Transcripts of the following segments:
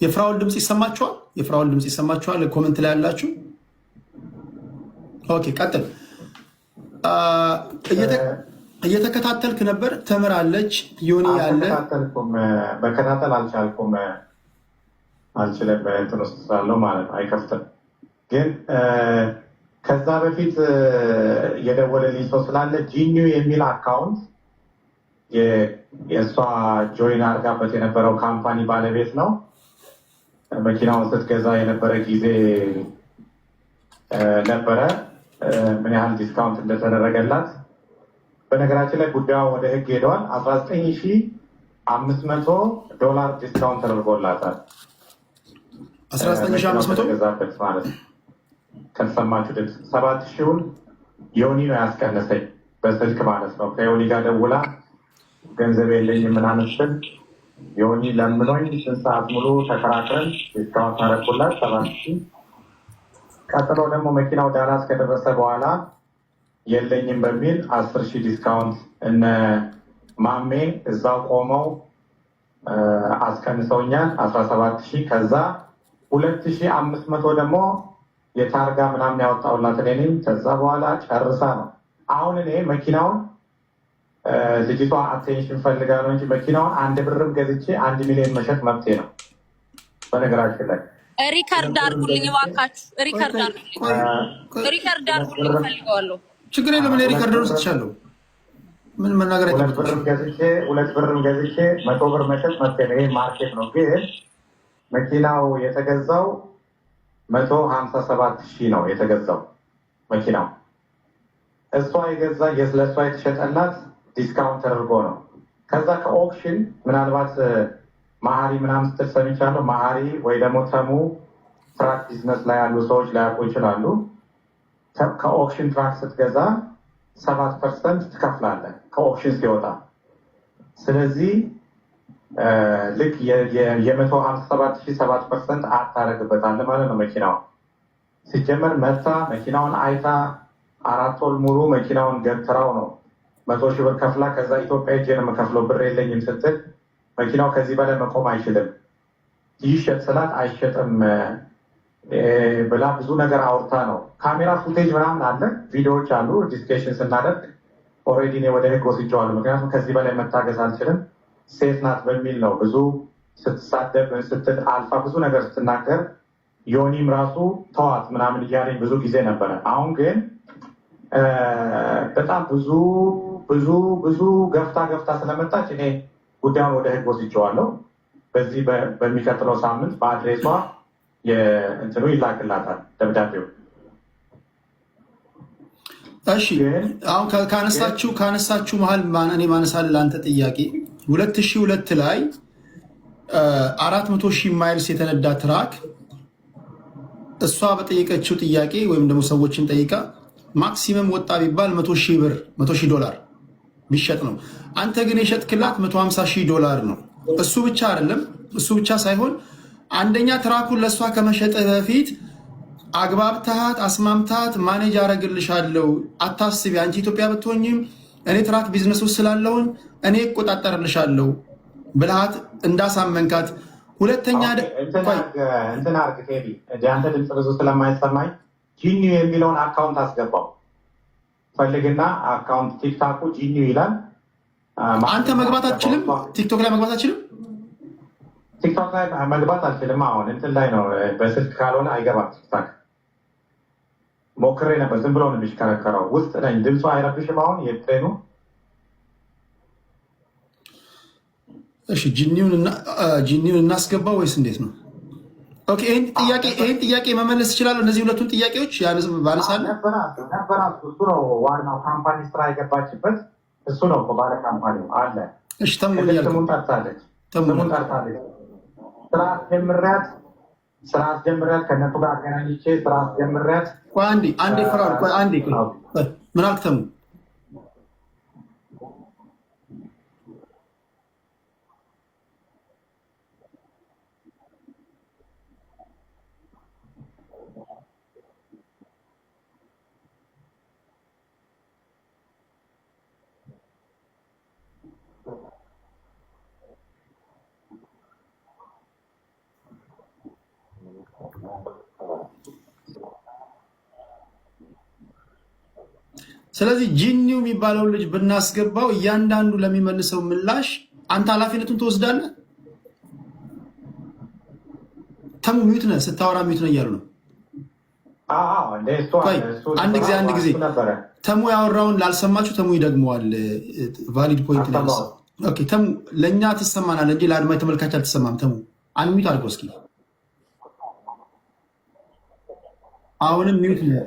የፍራኦል ድምጽ ይሰማችኋል? የፍራኦል ድምጽ ይሰማችኋል? ኮመንት ላይ ያላችሁ ኦኬ፣ ቀጥል። እየተከታተልክ ነበር። ተምራለች ዮኒ ያለ መከታተል አልችልም እንትን ውስጥ ስላለው ማለት አይከፍትም። ግን ከዛ በፊት የደወለልኝ ሰው ስላለ ጂኒው የሚል አካውንት የእሷ ጆይን አድርጋበት የነበረው ካምፓኒ ባለቤት ነው። መኪናውን ስትገዛ የነበረ ጊዜ ነበረ ምን ያህል ዲስካውንት እንደተደረገላት። በነገራችን ላይ ጉዳዩ ወደ ህግ ሄደዋል። $19,500 ዲስካውንት ተደርጎላታል። 19,500 ገዛበት ማለት ነው። ከተሰማችሁ ድምፅ 7,000ውን ዮኒ ነው ያስቀነሰኝ በስልክ ማለት ነው። ከዮኒ ጋር ደውላ ገንዘብ የለኝም ምናምን ስል ዮኒ ለምኖኝ 2 ሰዓት ሙሉ ተከራክረን ዲስካውንት አደረኩላት 7,000። ቀጥሎ ደግሞ መኪናው ዳላስ ከደረሰ በኋላ የለኝም በሚል 10,000 ዲስካውንት እነ ማሜ እዛው ቆመው አስቀንሰውኛል 17,000። ከዛ 2,500 ደግሞ የታርጋ ምናምን ያወጣውላት እኔ ነኝ። ከዛ በኋላ ጨርሳ ነው። አሁን እኔ መኪናውን ልጅቷ አቴንሽን ፈልጋ ነው እንጂ መኪናውን 1 ብርም ገዝቼ 1 ሚሊዮን መሸጥ መብቴ ነው። በነገራችን ላይ ሪከርድ አድርጉልኝ እባካችሁ፣ ሪከርድ አድርጉልኝ ፈልገዋለሁ። ችግር የለም። እኔ ሪከርድ ነው ስትቻለሁ ምን መናገር አይደለም። 2 ብርም ገዝቼ 100 ብር መሸጥ መብቴ ነው። ይሄ ማርኬት ነው። ግን መኪናው የተገዛው 157,000 ነው የተገዛው መኪናው። እሷ የገዛ ለእሷ የተሸጠላት ዲስካውንት ተደርጎ ነው። ከዛ ከኦፕሽን ምናልባት ማሀሪ ምናምን ስትል ሰምቻለሁ። ማሀሪ ወይ ደግሞ ተሙ ትራክ ቢዝነስ ላይ ያሉ ሰዎች ላያውቁ ይችላሉ። ከኦፕሽን ትራክ ስትገዛ 7% ትከፍላለህ ከኦፕሽን ሲወጣ። ስለዚህ ልክ የ157,000 7% አታደርግበታለህ ማለት ነው። መኪናው ሲጀመር መታ መኪናውን አይታ 4 ወር ሙሉ መኪናውን ገትራው ነው 100,000 ብር ከፍላ ከዛ ኢትዮጵያ ሄጄ ነው የምከፍለው ብር የለኝም ስትል መኪናው ከዚህ በላይ መቆም አይችልም ይሸጥ ስላት አይሸጥም ብላ ብዙ ነገር አውርታ ነው። ካሜራ ፉቴጅ ምናምን አለ፣ ቪዲዮዎች አሉ። ዲስኬሽን ስናደርግ ኦልሬዲ እኔ ወደ ህግ ወስጄዋለሁ። ምክንያቱም ከዚህ በላይ መታገዝ አልችልም። ሴት ናት በሚል ነው ብዙ ስትሳደብ ስትል አልፋ ብዙ ነገር ስትናገር ዮኒም ራሱ ተዋት ምናምን እያለኝ ብዙ ጊዜ ነበረ። አሁን ግን በጣም ብዙ ገፍታ ስለመጣች እኔ ጉዳዩን ወደ ህግ ወስጄዋለሁ። በዚህ በሚቀጥለው ሳምንት በአድሬሷ እንትኑ ይላክላታል ደብዳቤው። እሺ አሁን ካነሳችሁ መሀል እኔ ማነሳል ለአንተ ጥያቄ 2002 ላይ 400,000 ማይልስ የተነዳ ትራክ እሷ በጠየቀችው ጥያቄ ወይም ደግሞ ሰዎችን ጠይቃ ማክሲመም ወጣ ቢባል $100,000 ቢሸጥ ነው። አንተ ግን የሸጥክላት $150,000 ነው። እሱ ብቻ አይደለም፣ እሱ ብቻ ሳይሆን አንደኛ ትራኩን ለእሷ ከመሸጥህ በፊት አግባብተሃት አስማምታት ማኔጅ አረግልሻለሁ አታስቢ፣ አንቺ ኢትዮጵያ ብትሆኝም እኔ ትራክ ቢዝነስ ውስጥ ስላለሁኝ እኔ እቆጣጠርልሻለሁ ብልሃት እንዳሳመንካት። ሁለተኛ እንትን አርግ ቴዲ፣ አንተ ድምፅ ብዙ ስለማይሰማኝ ጂኒ የሚለውን አካውንት አስገባው ፈልግና፣ አካውንት ቲክታኩ ጂኒ ይላል። አንተ መግባት አትችልም፣ ቲክቶክ ላይ መግባት አትችልም። ቲክቶክ ላይ መግባት አልችልም። አሁን እንትን ላይ ነው፣ በስልክ ካልሆነ አይገባም። ቲክታክ ሞክሬ ነበር፣ ዝም ብሎ ነው የሚሽከረከረው። ውስጥ ነኝ፣ ድምፁ አይረብሽም። አሁን የትሬኑ እሺ፣ ጂኒውን እናስገባ ወይስ እንዴት ነው? ኦኬ፣ ይህን ጥያቄ መመለስ ይችላሉ። እነዚህ ሁለቱን ጥያቄዎች ባነሳለ ነበራት። እሱ ነው ዋናው ካምፓኒ ስራ የገባችበት እሱ ነው ባለ ካምፓኒው አለ። እሺ፣ ስሙን ጠርታለች። ስራ አስጀምሪያት ከእነሱ ጋር አገናኝቼ ስራ አስጀምሪያት። አንዴ ፍራኦል፣ አንዴ ምን አልክ ተሙ? ስለዚህ ጂኒው የሚባለው ልጅ ብናስገባው እያንዳንዱ ለሚመልሰው ምላሽ አንተ ኃላፊነቱን ትወስዳለህ። ተሙ ሚዩት ነህ፣ ስታወራ ሚዩት ነህ እያሉ ነው። አንድ ጊዜ ተሙ ያወራውን ላልሰማችሁ ተሙ ይደግመዋል። ቫሊድ ፖይንት ነው። ኦኬ ተሙ ለእኛ ትሰማናል እንጂ ለአድማጭ ተመልካች አልተሰማም። ተሙ አንድ ሚዩት አድርገው እስኪ። አሁንም ሚዩት ነው።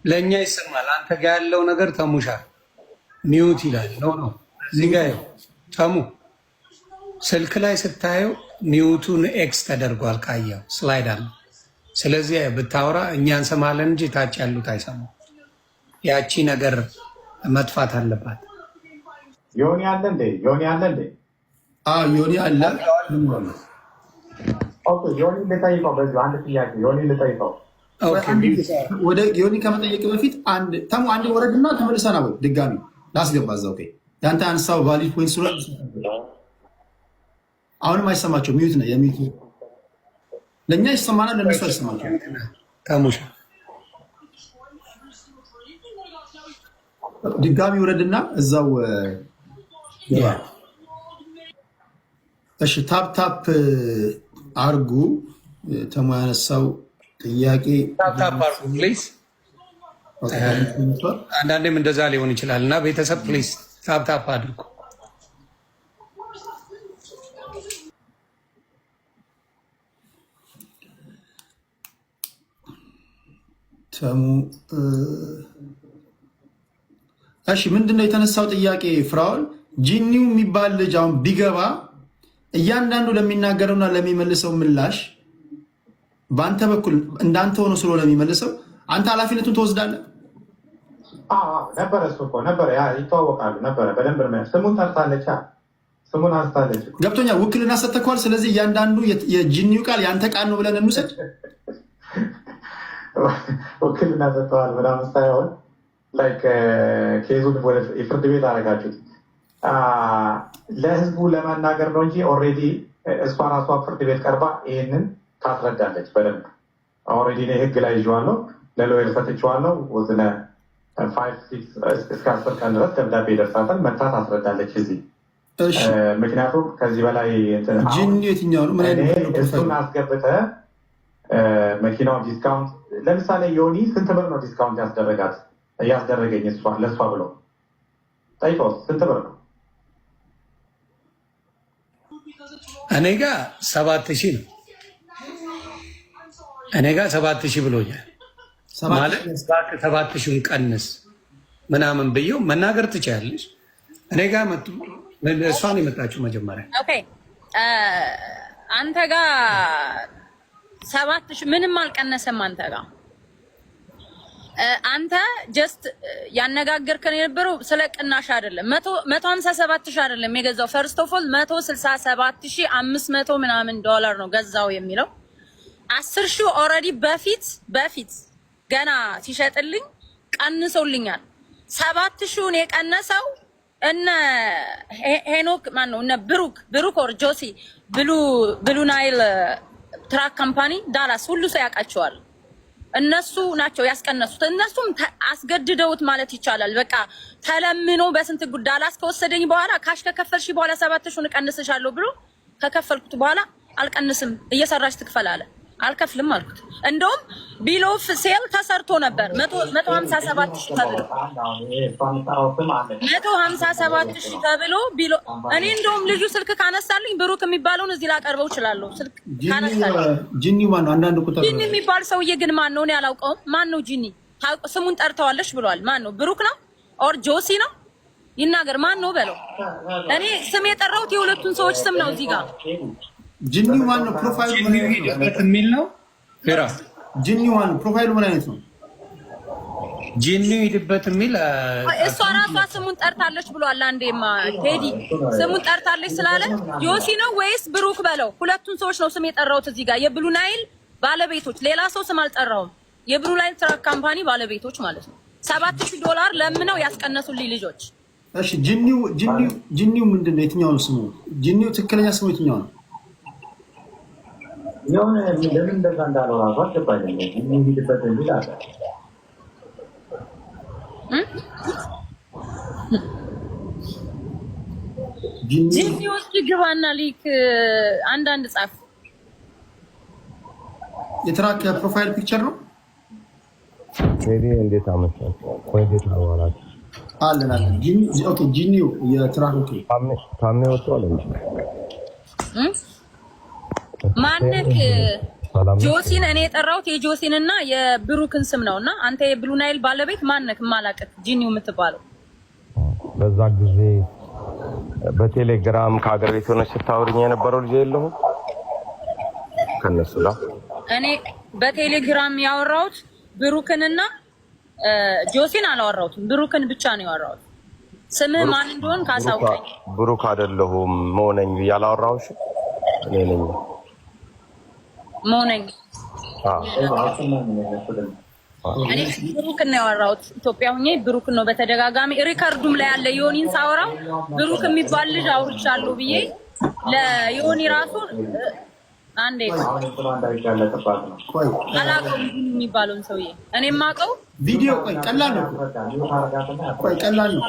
ለእኛ ይሰማል። አንተ ጋር ያለው ነገር ተሙሻ ሚዩት ይላል። ነው እዚህ ጋር ተሙ ስልክ ላይ ስታየው ሚዩቱን ኤክስ ተደርጓል። ካየው ስላይድ አለ። ስለዚህ ብታወራ እኛ እንሰማለን እንጂ ታች ያሉት አይሰማም። ያቺ ነገር መጥፋት አለባት። ዮኒ አለ እንዴ? ዮኒ አለ እንዴ? ዮኒ አለ። ኦኬ ዮኒ ልጠይቀው። በዚህ አንድ ጥያቄ ዮኒ ልጠይቀው። ወደ ዮኒ ከመጠየቅ በፊት ተሙ አንድ ወረድና ተመልሰና ወይ ድጋሚ ላስገባ እዛው። ያንተ አንሳው ቫሊድ ፖይንት ስለ አሁንም አይሰማቸው። ሚዩት ነው የሚዩት። ለእኛ ይሰማናል፣ ለእነሱ አይሰማቸው። ተሙሻ ድጋሚ ውረድና እዛው። እሺ ታፕ አርጉ። ተሙ ያነሳው ጥያቄ ታፕ አርጉ ፕሊዝ። አንዳንዴም እንደዛ ሊሆን ይችላል እና ቤተሰብ ፕሊዝ ታፕ አድርጉ። ተሙ እሺ ምንድነው የተነሳው ጥያቄ? ፍራውል ጂኒው የሚባል ልጅ አሁን ቢገባ እያንዳንዱ ለሚናገረውና ለሚመልሰው ምላሽ በአንተ በኩል እንዳንተ ሆኖ ስለሆነ የሚመልሰው አንተ ኃላፊነቱን ትወስዳለህ? ነበረ እሱ እኮ ነበረ፣ ይተዋወቃሉ ነበረ። በደንብ ስሙን ጠርታለች፣ ስሙን አንስታለች። ገብቶኛል። ውክልና ሰጥተኸዋል። ስለዚህ እያንዳንዱ የጂኒው ቃል ያንተ ቃል ነው ብለን እንውሰድ። ውክልና ሰጥተዋል ምናምን ሳይሆን ኬዙን ወደ የፍርድ ቤት አደረጋችሁት ለህዝቡ ለመናገር ነው እንጂ ኦልሬዲ እሷ ራሷ ፍርድ ቤት ቀርባ ይህንን ታስረዳለች በደንብ። ኦልሬዲ ህግ ላይ ይዤዋለሁ፣ ለሎየር ሰጥቼዋለሁ። ወዝነ 5-6 እስከ 10 ቀን ድረስ ደብዳቤ ይደርሳታል፣ መታ ታስረዳለች እዚህ። ምክንያቱም ከዚህ በላይ የትኛው ነው እሱን አስገብተህ መኪናው ዲስካውንት ለምሳሌ ዮኒ ስንት ብር ነው ዲስካውንት እያስደረገኝ ለእሷ ብሎ ጠይቀው፣ ስንት ብር ነው? እኔ ጋ 7,000 ነው። እኔ ጋ 7,000 ብሎኛል። ማለት 7,000 ቀንስ ምናምን ብየው መናገር ትችያለሽ። እኔ ጋ እሷን የመጣችው መጀመሪያ አንተ ጋ 7,000 ምንም አልቀነሰም። አንተ ጋር አንተ ጀስት ያነጋገርከን የነበረው ስለ ቅናሽ አይደለም። 157,000 አይደለም የገዛው። ፈርስት ኦፍ ኦል 167,500 ምናምን ዶላር ነው ገዛው የሚለው 10,000 ኦልሬዲ በፊት ገና ሲሸጥልኝ ቀንሶልኛል። 7,000 የቀነሰው እነ ሄኖክ ማን ነው እነ ብሩክ ኦር ጆሲ ብሉ ናይል ትራክ ካምፓኒ ዳላስ ሁሉ ሰው ያውቃቸዋል። እነሱ ናቸው ያስቀነሱት። እነሱም አስገድደውት ማለት ይቻላል። በቃ ተለምኖ በስንት ጉድ ዳላስ ከወሰደኝ በኋላ ካሽ ከከፈልሽ በኋላ 7,000 እቀንስሻለሁ ብሎ ከከፈልኩት በኋላ አልቀንስም እየሰራሽ ትክፈል አለ። አልከፍልም አልኩት። እንደውም ቢል ኦፍ ሴል ተሰርቶ ነበር 157,000 ተብሎ 157,000 ተብሎ ቢሎ እኔ እንደውም ልጁ ስልክ ካነሳልኝ ብሩክ የሚባለውን እዚህ ላቀርበው እችላለሁ። ስልክ ካነሳልኝ ጂኒ ማን ነው? አንዳንድ ቁጥር ጂኒ የሚባል ሰውዬ ግን ማን ነው? እኔ አላውቀውም። ማን ነው ጂኒ? ስሙን ጠርተዋለሽ ብሏል። ማን ነው? ብሩክ ነው ኦር ጆሲ ነው? ይናገር። ማን ነው በለው። እኔ ስም የጠራሁት የሁለቱን ሰዎች ስም ነው እዚህ ጋር። ጂኒው ማን ነው? ፕሮፋይሉ ምን የሚል ነው? ፌራ ጂኒው ማን ነው? ፕሮፋይሉ ምን አይነት ነው? ጂኒው ሂድበት የሚል እሷ ራሷ ስሙን ጠርታለች ብሏል። አንዴማ ቴዲ ስሙን ጠርታለች ስላለ ጆሲ ነው ወይስ ብሩክ በለው። ሁለቱን ሰዎች ነው ስም የጠራሁት እዚህ ጋር። የብሉ ናይል ባለቤቶች፣ ሌላ ሰው ስም አልጠራውም። የብሉ ናይል ትራክ ካምፓኒ ባለቤቶች ማለት ነው። $7,000 ለምነው ያስቀነሱልኝ ልጆች። እሺ ጂኒው ምንድን ነው? የትኛው ነው ስሙ? ጂኒው ትክክለኛ ስሙ የትኛው ነው? የሆነ ለምን እንደዛ እንዳለው ራሱ አልገባኝም። የሚሄድበት እንጂ አለ ጂኒ ውስጥ ግባና ሊክ አንዳንድ ጻፍ። የትራክ ፕሮፋይል ፒክቸር ነው። ቴዲ እንዴት አመጣው? ቆይ እንዴት ነው ማለት አለን ጂኒ ኦኬ። ጂኒው የትራክ ኦኬ። ታሜ ወጥቷል እንዴ? ማንክ ጆሲን እኔ የጠራሁት የጆሲን እና የብሩክን ስም ነውና አንተ የብሉ ናይል ባለቤት ማንክ ማላቀት ጂኒው የምትባለው በዛ ጊዜ በቴሌግራም ከሀገር ቤት ሆነሽ ስታወሪኝ የነበረው ልጅ የለሁም ከነሱ ጋር እኔ በቴሌግራም ያወራሁት ብሩክንና ጆሲን አላወራሁትም። ብሩክን ብቻ ነው ያወራሁት። ስምህ ማን እንደሆነ ካሳውቀኝ። ብሩክ አይደለሁም መሆነኝ ያላወራሁሽ እኔ ነኝ መሆነኝ። እኔ ብሩክን ነው ያወራሁት። ኢትዮጵያ ሆኜ ብሩክን ነው በተደጋጋሚ ሪካርዱም ላይ ያለ ዮኒን ሳወራው ብሩክ የሚባል ልጅ አውርቻለሁ ብዬ ለዮኒ ራሱ አንዴ አላውቀውም የሚባለውን ሰውዬ እኔ የማውቀው ቪዲዮ ቆይ ቀላል ነው። ቆይ ቀላል ነው።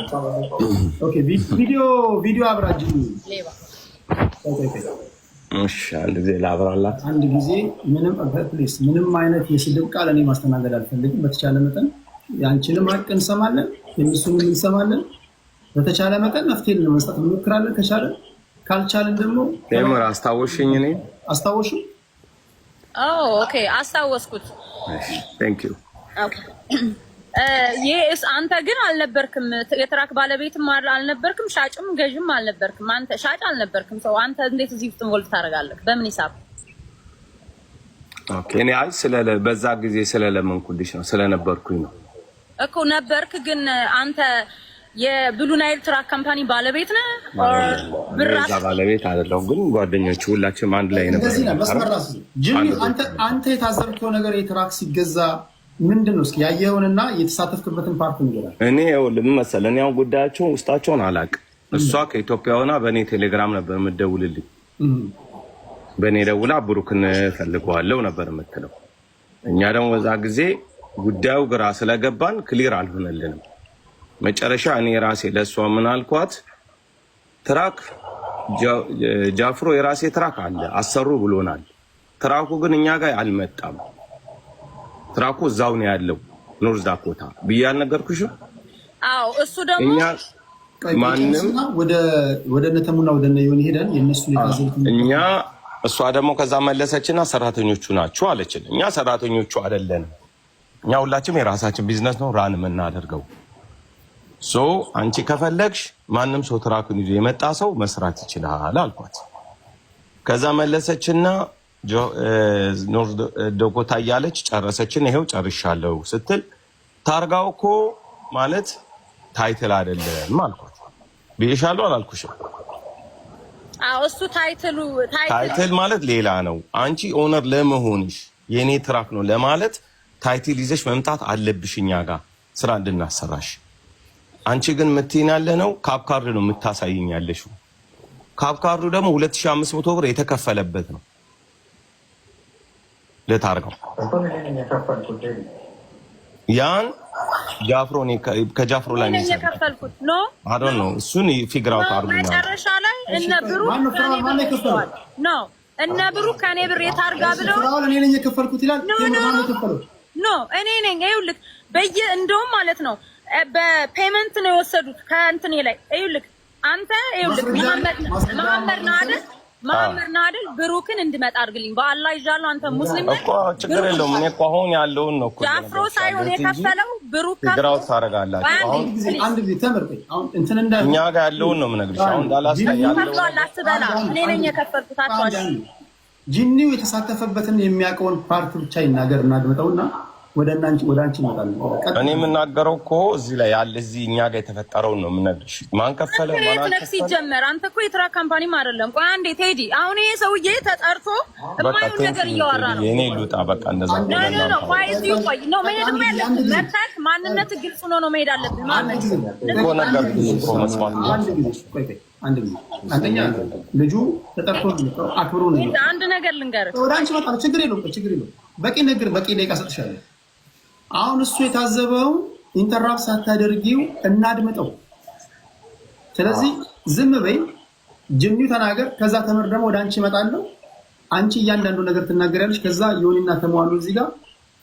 ኦኬ ቪዲዮ አብራጅ ሌባ እሺ አንድ ጊዜ ላብራላት። አንድ ጊዜ ምንም አይነት የስድብ ቃል እኔ ማስተናገድ አልፈልግም። በተቻለ መጠን ያንቺንም ሀቅ እንሰማለን፣ የእሱንም እንሰማለን። በተቻለ መጠን መፍትሄ ለመስጠት እንሞክራለን። ካልቻለን ደግሞ ቴምር አስታወሽኝ። እኔ አስታወሽኝ? ኦኬ አስታወስኩት። ቴንክ ዩ ኦኬ አንተ ግን አልነበርክም። የትራክ ባለቤትም አልነበርክም፣ ሻጭም ገዥም አልነበርክም። አንተ ሻጭ አልነበርክም። ሰው አንተ እንዴት እዚህ ውስጥ ቮልት ታደርጋለህ? በምን ሂሳብ? ኦኬ እኔ በዛ ጊዜ ስለለመንኩልሽ ነው ስለነበርኩኝ ነው እኮ ነበርክ። ግን አንተ የብሉ ናይል ትራክ ካምፓኒ ባለቤት ነህ? ብራስ ባለቤት አይደለም፣ ግን ጓደኞቹ ሁላችንም አንድ ላይ ነበር። አንተ የታዘብከው ነገር የትራክ ሲገዛ ምንድን ነው? እስኪ ያየኸውንና የተሳተፍክበትን ፓርት ንገረኝ። እኔ ይኸውልህ ምን መሰለህ፣ እኔ አሁን ጉዳያቸውን ውስጣቸውን አላውቅም። እሷ ከኢትዮጵያ ሆና በእኔ ቴሌግራም ነበር የምትደውልልኝ። በእኔ ደውላ ብሩክን ፈልገዋለሁ ነበር የምትለው። እኛ ደግሞ በዛ ጊዜ ጉዳዩ ግራ ስለገባን ክሊር አልሆነልንም። መጨረሻ እኔ ራሴ ለእሷ ምን አልኳት፣ ትራክ ጃፍሮ የራሴ ትራክ አለ አሰሩ ብሎናል። ትራኩ ግን እኛ ጋር አልመጣም። ትራኩ እዛው ነው ያለው ኖርዝ ዳኮታ ብዬ አልነገርኩሽም? አዎ እሱ ደግሞ ማንም ወደ ነተሙና ወደ ነዮኒ ሄደን የነሱ እኛ እሷ ደግሞ ከዛ መለሰችና ሰራተኞቹ ናቸው አለችን። እኛ ሰራተኞቹ አይደለንም። እኛ ሁላችንም የራሳችን ቢዝነስ ነው ራን የምናደርገው። አንቺ ከፈለግሽ ማንም ሰው ትራኩን ይዞ የመጣ ሰው መስራት ይችላል አልኳት። ከዛ መለሰችና ኖርዝ ዳኮታ እያለች ጨረሰችን። ይሄው ጨርሻለሁ ስትል ታርጋው እኮ ማለት ታይትል አይደለም አልኳት። ብዬሻለሁ አላልኩሽም? አዎ እሱ ታይትል ማለት ሌላ ነው። አንቺ ኦነር ለመሆንሽ የኔ ትራክ ነው ለማለት ታይትል ይዘሽ መምጣት አለብሽ እኛ ጋር ስራ እንድናሰራሽ። አንቺ ግን ምትይን ያለ ነው ካፕ ካርድ ነው የምታሳይኝ ያለሽው። ካፕ ካርዱ ደግሞ 2500 ብር የተከፈለበት ነው ለታርጋው። ያን ጃፍሮ ነው ከጃፍሮ ላይ ነው የከፈልኩት ነው አይደል ነው። እሱን ፊግር አውት አድርጉ። መጨረሻ ላይ እነ ብሩክ ከኔ ብር የታርጋ ብለው እኔ ነኝ የከፈልኩት ይላል። እኔ ነኝ። ይኸውልህ እንደውም ማለት ነው በፔመንት ነው የወሰዱት ከእንትኔ ላይ። ይኸውልህ አንተ መሐመድ ነው አይደል? ብሩክን እንድመጣ አድርግልኝ በአላህ ይዣለሁ። አንተ ሙስሊም ነህ እኮ ችግር የለውም። እኔ እኮ አሁን ያለውን ነው እኮ ጃፍሮ ሳይሆን የከፈለው ብሩክ ግራው ታረጋላችሁ። አሁን አንድ ጊዜ ተመርቀኝ። አሁን እንትን እንዳለ እኛ ጋር ያለውን ነው የምነግርሽ። አሁን እንዳላስታያለሁ አላስበላ እኔ ነኝ የከፈልኩት። አትዋሽ። ጂኒው የተሳተፈበትን የሚያውቀውን ፓርት ብቻ ይናገር እናድምጠውና ወደ አንቺ ይመጣል። እኔ የምናገረው እኮ እዚህ ላይ ያለ እዚህ እኛ ጋር የተፈጠረውን ነው የምነግርሽ። ማን ከፈለ ነፍስ ይጀመር። አንተ እኮ የትራክ ካምፓኒም አይደለም። ቆይ አንዴ ቴዲ፣ አሁን ይሄ ሰውዬ ተጠርቶ የማይሆን ነገር እያወራ ነው። እኔ ልውጣ በቃ እንደዛ ነው። ቆይ እዚሁ ቆይ ነው መሄድም ያለብን። መጣክ ማንነት ግልጽ ሆኖ ነው መሄድ አለብን ማለት እኮ ነገር እኮ መስማት ነው። አንድ ጊዜ አንደኛ ልጁ ተጠርቶ አክብሮ ነው። አንድ ነገር ልንገርህ፣ ወደ አንቺ መጣ። ችግር የለውም። በቂ ደቂቃ ሰጥሻለሁ። አሁን እሱ የታዘበው ኢንተራፕት ሳታደርጊው እናድምጠው። ስለዚህ ዝም በይ። ጅኒው ተናገር። ከዛ ተምር ደግሞ ወደ አንቺ እመጣለሁ። አንቺ እያንዳንዱ ነገር ትናገሪያለሽ። ከዛ ዮኒና ተሟሉ እዚህ ጋር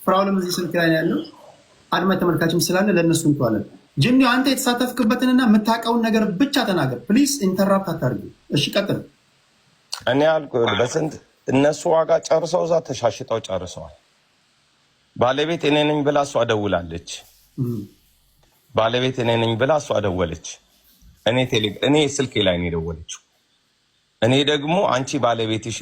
ፍራውልም እዚህ ስልክ ላይ ያለው አድማጭ ተመልካችም ስላለ ለእነሱ እንተዋለን። ጅኒው አንተ የተሳተፍክበትንና የምታውቀውን ነገር ብቻ ተናገር ፕሊስ። ኢንተራፕት አታርጊ። እሺ ቀጥል። እኔ ያልኩህ በስንት እነሱ ዋጋ ጨርሰው እዛ ተሻሽጠው ጨርሰዋል። ባለቤት እኔ ነኝ ብላ እሷ ደውላለች። ባለቤት እኔ ነኝ ብላ እሷ ደወለች። እኔ ስልኬ ላይ ነው የደወለችው። እኔ ደግሞ አንቺ ባለቤትሽ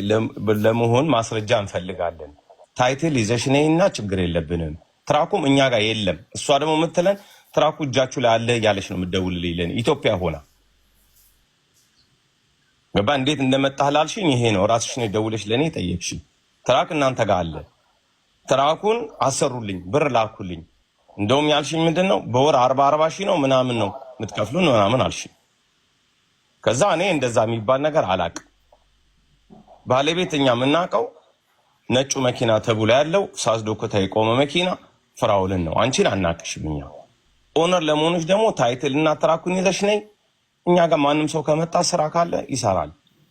ለመሆን ማስረጃ እንፈልጋለን፣ ታይትል ይዘሽ ነይና ችግር የለብንም፣ ትራኩም እኛ ጋር የለም። እሷ ደግሞ የምትለን ትራኩ እጃችሁ ላይ አለ እያለች ነው የምትደውልልኝ። ኢትዮጵያ ሆና ገባ። እንዴት እንደመጣህ ላልሽኝ ይሄ ነው ራስሽ ነው ደውለሽ ለኔ ጠየቅሽኝ። ትራክ እናንተ ጋር አለ፣ ትራኩን አሰሩልኝ፣ ብር ላኩልኝ። እንደውም ያልሽኝ ምንድነው በወር 40 ሺህ ነው ምናምን ነው የምትከፍሉን ምናምን አልሽኝ። ከዛ እኔ እንደዛ የሚባል ነገር አላቅም። ባለቤትኛ የምናውቀው ነጩ መኪና ተብሎ ያለው ሳስዶኮታ የቆመ መኪና ፍራውልን ነው። አንቺን አናቅሽም። እኛ ኦነር ለመሆንሽ ደግሞ ታይትል እና ትራኩን ይዘሽ ነይ። እኛ ጋር ማንም ሰው ከመጣ ስራ ካለ ይሰራል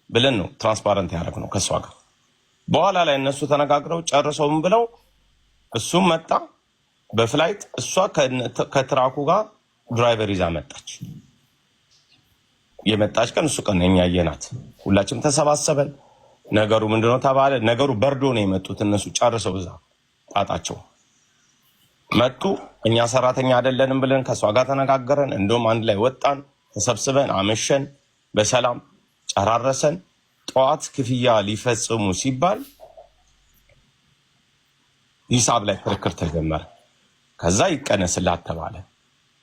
ብለን ነው ትራንስፓረንት ያደረግ ነው ከእሷ ጋር። በኋላ ላይ እነሱ ተነጋግረው ጨርሰውም ብለው እሱም መጣ በፍላይት። እሷ ከትራኩ ጋር ድራይቨር ይዛ መጣች። የመጣች ቀን እሱ ቀን እኛ ያየናት ሁላችንም ተሰባሰበን። ነገሩ ምንድነው ተባለ። ነገሩ በርዶ ነው የመጡት እነሱ ጨርሰው እዛ ጣጣቸው መጡ። እኛ ሰራተኛ አይደለንም ብለን ከሷ ጋር ተነጋገረን። እንደውም አንድ ላይ ወጣን፣ ተሰብስበን አመሸን፣ በሰላም ጨራረሰን። ጠዋት ክፍያ ሊፈጽሙ ሲባል ሂሳብ ላይ ክርክር ተጀመረ። ከዛ ይቀነስላት ተባለ።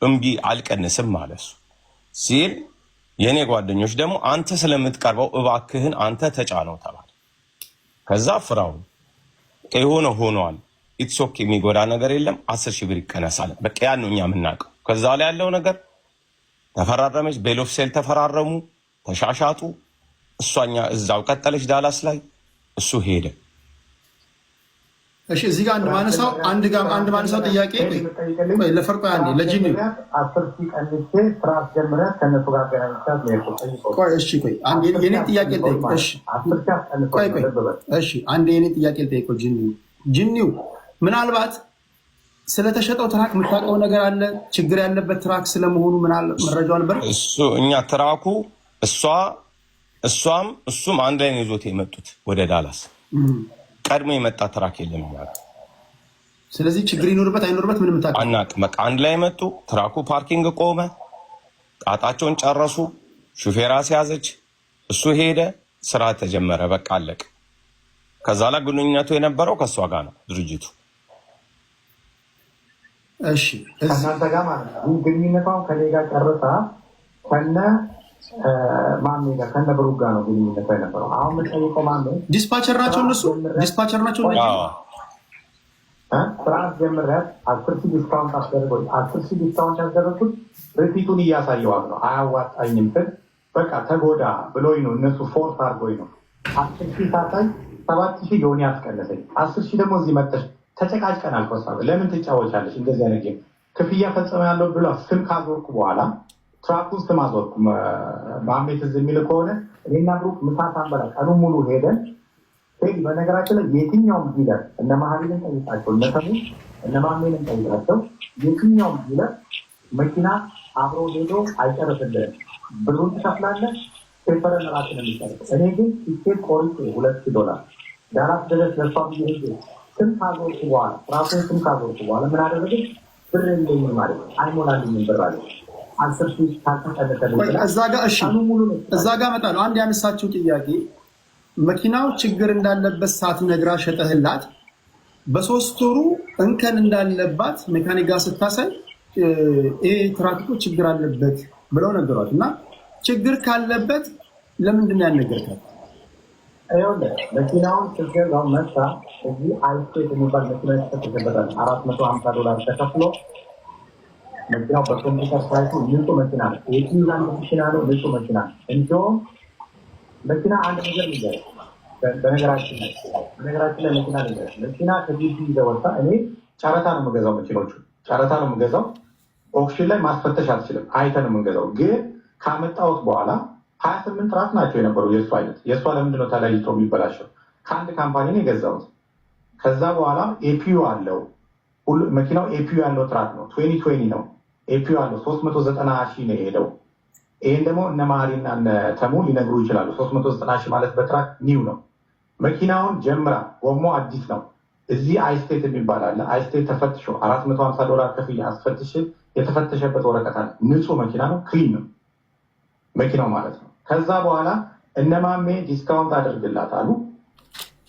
እምቢ አልቀንስም ማለት ሲል የኔ ጓደኞች ደግሞ አንተ ስለምትቀርበው እባክህን አንተ ተጫነው ተባለ። ከዛ ፍራው የሆነ ሆኗል። ኢትሶክ የሚጎዳ ነገር የለም 10 ሺህ ብር ይቀነሳል። በቃ ያን ነው እኛ የምናውቀው። ከዛ ላይ ያለው ነገር ተፈራረመች። ቤሎፍ ሴል ተፈራረሙ፣ ተሻሻጡ። እሷኛ እዛው ቀጠለች ዳላስ ላይ፣ እሱ ሄደ። እሺ እዚህ ጋር አንድ ማነሳው ጥያቄ ቆይ ለፈርቆ አንዴ ለጂኒ 10 ሺህ ቀንሼ ፍራስ ጀምረህ ከነሱ ጋር ገናኝታት ነው። ቆይ እሺ ቆይ አንዴ የኔ ጥያቄ ልጠይቅ። እሺ ቆይ እሺ አንዴ የኔ ጥያቄ ልጠይቅ። ጂኒው ምናልባት ስለተሸጠው ትራክ የምታውቀው ነገር አለ? ችግር ያለበት ትራክ ስለመሆኑ መረጃው አልበር? እሱ እኛ ትራኩ እሱም አንድ ላይ ነው ይዞት የመጡት ወደ ዳላስ። ቀድሞ የመጣ ትራክ የለም ማለት። ስለዚህ ችግር ይኖርበት አይኖርበት ምንም አናውቅም። በቃ አንድ ላይ መጡ። ትራኩ ፓርኪንግ ቆመ፣ ጣጣቸውን ጨረሱ። ሹፌራ ሲያዘች፣ እሱ ሄደ፣ ስራ ተጀመረ። በቃ አለቀ። ከዛ ላይ ግንኙነቱ የነበረው ከእሷ ጋር ነው ድርጅቱ። እሺ ከእናንተ ጋር ማለት ነው። ግንኙነቷን ከኔ ጋር ጨርሳ ከነ ማሜ ጋር ከነ ብሩክ ጋር ነው ግንኙነቷ የነበረው። አሁን የምጠይቀው ማሜ ዲስፓቸር ናቸው እነሱ ዲስፓቸር ናቸው። ፍራንስ ጀምረት 10 ሺህ ዲስካውንት አስደረጉኝ። 10 ሺህ ዲስካውንት ያስደረጉት ሪፒቱን እያሳየዋል ነው። አያዋጣኝም ስል በቃ ተጎዳ ብሎኝ ነው እነሱ ፎርስ አድርጎኝ ነው። 10 ሺህ ሳሳይ 7 ሺህ የሆነ ያስቀነሰኝ 10 ሺህ ደግሞ እዚህ መጠሽ ተጨቃጭቀን አልኮሳበ ለምን ትጫወቻለሽ እንደዚህ አይነት ክፍያ ፈጽመ ያለው ብሎ ስም ካዞርኩ በኋላ ትራክ ውስጥ ማዞርኩ በአሜት እዚህ የሚል ከሆነ እኔና ብሩክ ምሳ ሳንበላ ቀኑ ሙሉ ሄደን በነገራችን ላይ የትኛውም ዲለር እነ ማህሪን ጠይቃቸው፣ እነሰሙ እነ ማሜን ጠይቃቸው፣ የትኛውም ዲለር መኪና አብሮ ሄዶ አይጨርስልህም። ብሩን ትከፍላለህ፣ ፔፐርን ራስን የሚጨርስ። እኔ ግን ቲኬት ቆርጬ $2 ዳላስ ድረስ ለሷ ብዬ ሄጄ ስም ካዞርኩ በኋላ ራሱን ስም ካዞርኩ በኋላ ምን አደረገች? ብር የለኝም ማለት አይሞላልኝም ብር አለ። 10 ሺህ ካልተቀነሰልኝ እዛ ጋር እመጣለሁ። አንድ ያነሳችው ጥያቄ መኪናው ችግር እንዳለበት ሳትነግራ ሸጠህላት በ3 ወሩ እንከን እንዳለባት ሜካኒክ ጋር ስታሳይ ይሄ ትራፊኩ ችግር አለበት ብለው ነገሯት እና ችግር ካለበት ለምንድን ነው ያልነገርካት? መኪናውን ስትገዛው መጣ እዚህ አይስቴት የሚባል መኪና ተተከበታል $450 ተከፍሎ መኪናው በኮምፒውተር ሳይቱ ንጹህ መኪና ነው። የኪላን መኪና ነው፣ ንጹህ መኪና ነው። እንዲሁም መኪና አንድ ነገር ይዘ በነገራችን ላይ መኪና ከግቢ ይዘወጣ። እኔ ጨረታ ነው የምገዛው፣ መኪኖቹ ጨረታ ነው የምገዛው። ኦክሽን ላይ ማስፈተሽ አልችልም፣ አይተን ነው የምንገዛው። ግን ካመጣሁት በኋላ 28 ትራክ ናቸው የነበሩ የእሱ አይነት። የእሷ ለምንድነው ተለይቶ የሚበላሸው? ከአንድ ካምፓኒ ነው የገዛሁት። ከዛ በኋላ ኤፒዩ አለው መኪናው ኤፒዩ ያለው ትራክ ነው 2020 ነው ኤፒዩ አለው 390 ሺህ ነው የሄደው። ይህን ደግሞ እነ ማሪና እነ ተሙ ሊነግሩ ይችላሉ። 390 ሺህ ማለት በትራክ ኒው ነው። መኪናውን ጀምራ ጎሞ አዲስ ነው። እዚህ አይስቴት የሚባል አለ። አይስቴት ተፈትሾ $450 ከፍዬ አስፈትሽ የተፈተሸበት ወረቀት አለ። ንጹህ መኪና ነው፣ ክሊን ነው መኪናው ማለት ነው። ከዛ በኋላ እነማሜ ዲስካውንት አድርግላት አሉ።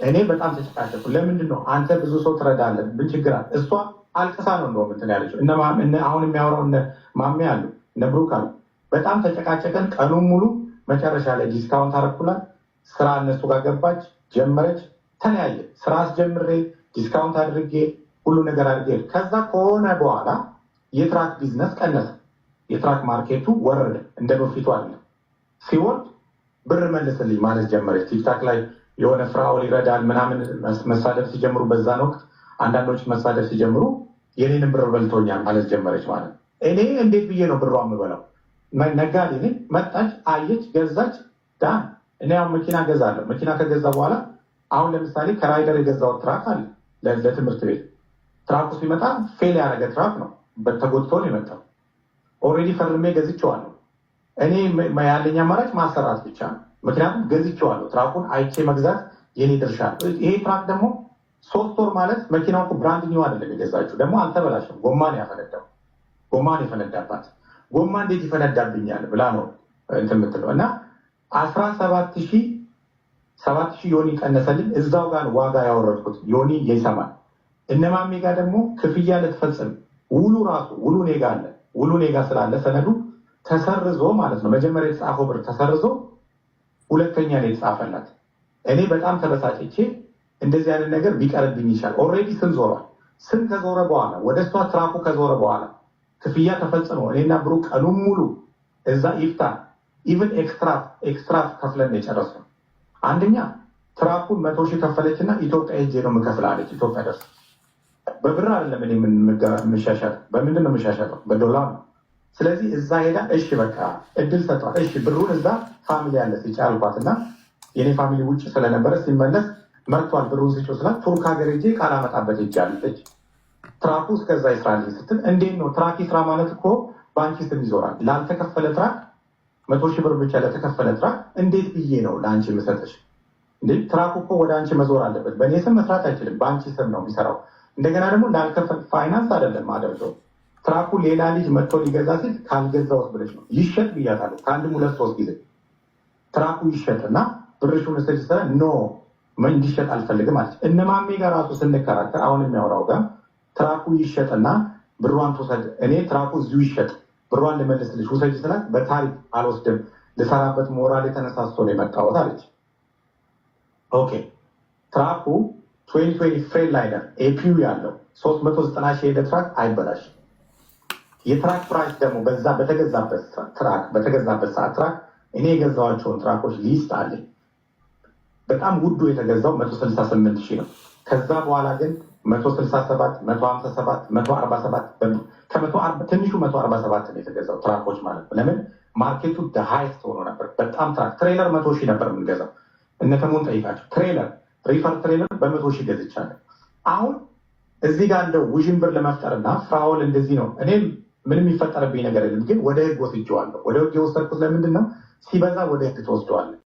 እኔ በጣም ተጨቃጨቁ። ለምንድን ነው አንተ ብዙ ሰው ትረዳለህ፣ ምን ችግር አለ? እሷ አልቅሳ ነው እንደውም እንትን ያለችው። አሁን የሚያወራው እነ ማሜ አሉ፣ እነ ብሩክ አሉ። በጣም ተጨቃጨቀን ቀኑን ሙሉ። መጨረሻ ላይ ዲስካውንት አረኩላት። ስራ እነሱ ጋር ገባች፣ ጀመረች፣ ተለያየ። ስራ አስጀምሬ ዲስካውንት አድርጌ ሁሉ ነገር አድርጌ ከዛ ከሆነ በኋላ የትራክ ቢዝነስ ቀነሰ። የትራክ ማርኬቱ ወረደ፣ እንደ በፊቱ አለ። ሲወርድ ብር መልስልኝ ማለት ጀመረች። ቲክታክ ላይ የሆነ ፍራኦል ይረዳል ምናምን መሳደብ ሲጀምሩ፣ በዛን ወቅት አንዳንዶች መሳደብ ሲጀምሩ የኔንም ብር በልቶኛል ማለት ጀመረች ማለት ነው። እኔ እንዴት ብዬ ነው ብሯ የምበላው? ነጋዴ ነኝ። መጣች፣ አየች፣ ገዛች፣ ዳን። እኔ ያው መኪና ገዛለሁ። መኪና ከገዛ በኋላ አሁን ለምሳሌ ከራይደር የገዛው ትራክ አለ ለትምህርት ቤት። ትራኩ ሲመጣ ፌል ያደረገ ትራክ ነው፣ በተጎድቶ ነው የመጣው። ኦልሬዲ ፈርሜ ገዝቼዋለሁ። እኔ ያለኝ አማራጭ ማሰራት ብቻ ነው። ምክንያቱም ገዝቼዋለሁ። ትራኩን አይቼ መግዛት የኔ ድርሻ ነው። ይሄ ትራክ ደግሞ 3 ወር ማለት መኪናው ብራንድ ኒው አይደለም የገዛችው፣ ደግሞ አልተበላሸም። ጎማን ያፈነዳው ጎማን የፈነዳባት ጎማ እንዴት ይፈነዳብኛል ብላ ነው እንትን የምትለው እና 17,000 ዮኒ ቀነሰልኝ። እዛው ጋር ዋጋ ያወረድኩት ዮኒ ይሰማል። እነማሜ ጋር ደግሞ ክፍያ ልትፈጽም ውሉ ራሱ ውሉ ኔጋ አለ። ውሉ ኔጋ ስላለ ሰነዱ ተሰርዞ ማለት ነው። መጀመሪያ የተጻፈው ብር ተሰርዞ ሁለተኛ ላይ የተጻፈላት። እኔ በጣም ተበሳጭቼ እንደዚህ አይነት ነገር ቢቀርብኝ ይሻል። ኦልሬዲ ስም ዞሯል። ስም ከዞረ በኋላ ወደ እሷ ትራኩ ከዞረ በኋላ ክፍያ ተፈጽሞ እኔና ብሩ ቀኑን ሙሉ እዛ ይፍታ ኢቨን ኤክስትራ ከፍለን የጨረስነው። አንደኛ ትራኩን 100,000 ከፈለችና ኢትዮጵያ ሄጄ ነው የምከፍል አለች። ኢትዮጵያ ደርስ በብር አይደለም እኔ የምሻሻለው። በምንድን ነው የምሻሻለው? በዶላር ነው። ስለዚህ እዛ ሄዳ እሺ በቃ እድል ሰጥቷል። እሺ ብሩን እዛ ፋሚሊ ያለ ሲጫልኳት እና የኔ ፋሚሊ ውጭ ስለነበረ ሲመለስ መርቷል ብሩን ስጪው ስላት ቱርክ ሀገር ሄጄ ቃል አመጣበት ሄጃለች። ትራኩ እስከዛ ይስራልኝ ስትል እንዴት ነው ትራክ ይስራ ማለት እኮ በአንቺ ስም ይዞራል። ላልተከፈለ ትራክ 100,000 ብር ብቻ ለተከፈለ ትራክ እንዴት ብዬ ነው ለአንቺ የምሰጥሽ? እንዴ ትራኩ እኮ ወደ አንቺ መዞር አለበት። በእኔ ስም መስራት አይችልም፣ በአንቺ ስም ነው የሚሰራው። እንደገና ደግሞ ላልከፈል ፋይናንስ አይደለም አደርገው። ትራኩ ሌላ ልጅ መጥቶ ሊገዛ ሲል ካልገዛሁት ብለሽ ነው ይሸጥ ብያታለሁ። ከአንድም 2-3 ጊዜ ትራኩ ይሸጥና ብርሹን ስል ኖ እንዲሸጥ አልፈልግም አለች። እነማሜ ጋር ራሱ ስንከራከር አሁን የሚያወራው ጋር ትራኩ ይሸጥና ብሯን ትውሰድ፣ እኔ ትራኩ እዚሁ ይሸጥ ብሯን ልመልስልሽ ውሰጅ ስላት በታሪክ አልወስድም፣ ልሰራበት ሞራል የተነሳስቶ ነው የመጣሁት አለች። ኦኬ ትራኩ 2020 ፍሬድ ላይነር ኤፒዩ ያለው 390 ሺህ ሄደ ትራክ አይበላሽም። የትራክ ፕራይስ ደግሞ በዛ በተገዛበት ሰዓት ትራክ እኔ የገዛዋቸውን ትራኮች ሊስት አለኝ። በጣም ውዱ የተገዛው 168 ሺህ ነው። ከዛ በኋላ ግን 167፣ 157፣ 147 ትንሹ 147 ነው የተገዛው ትራኮች ማለት ነው። ለምን ማርኬቱ ሃይስት ሆኖ ነበር። በጣም ትራክ ትሬለር 100 ሺህ ነበር የምንገዛው። እነተሙን ጠይቃቸው ትሬለር ሪፈር ትሬለር በ100 ሺህ ገዝቻለሁ። አሁን እዚህ ጋር እንደው ውዥንብር ለመፍጠርና ፍራኦል እንደዚህ ነው እኔም ምንም የሚፈጠርብኝ ነገር የለም፣ ግን ወደ ህግ ወስጄዋለሁ። ወደ ህግ የወሰድኩት ለምንድን ነው? ሲበዛ ወደ ህግ ተወስደዋል።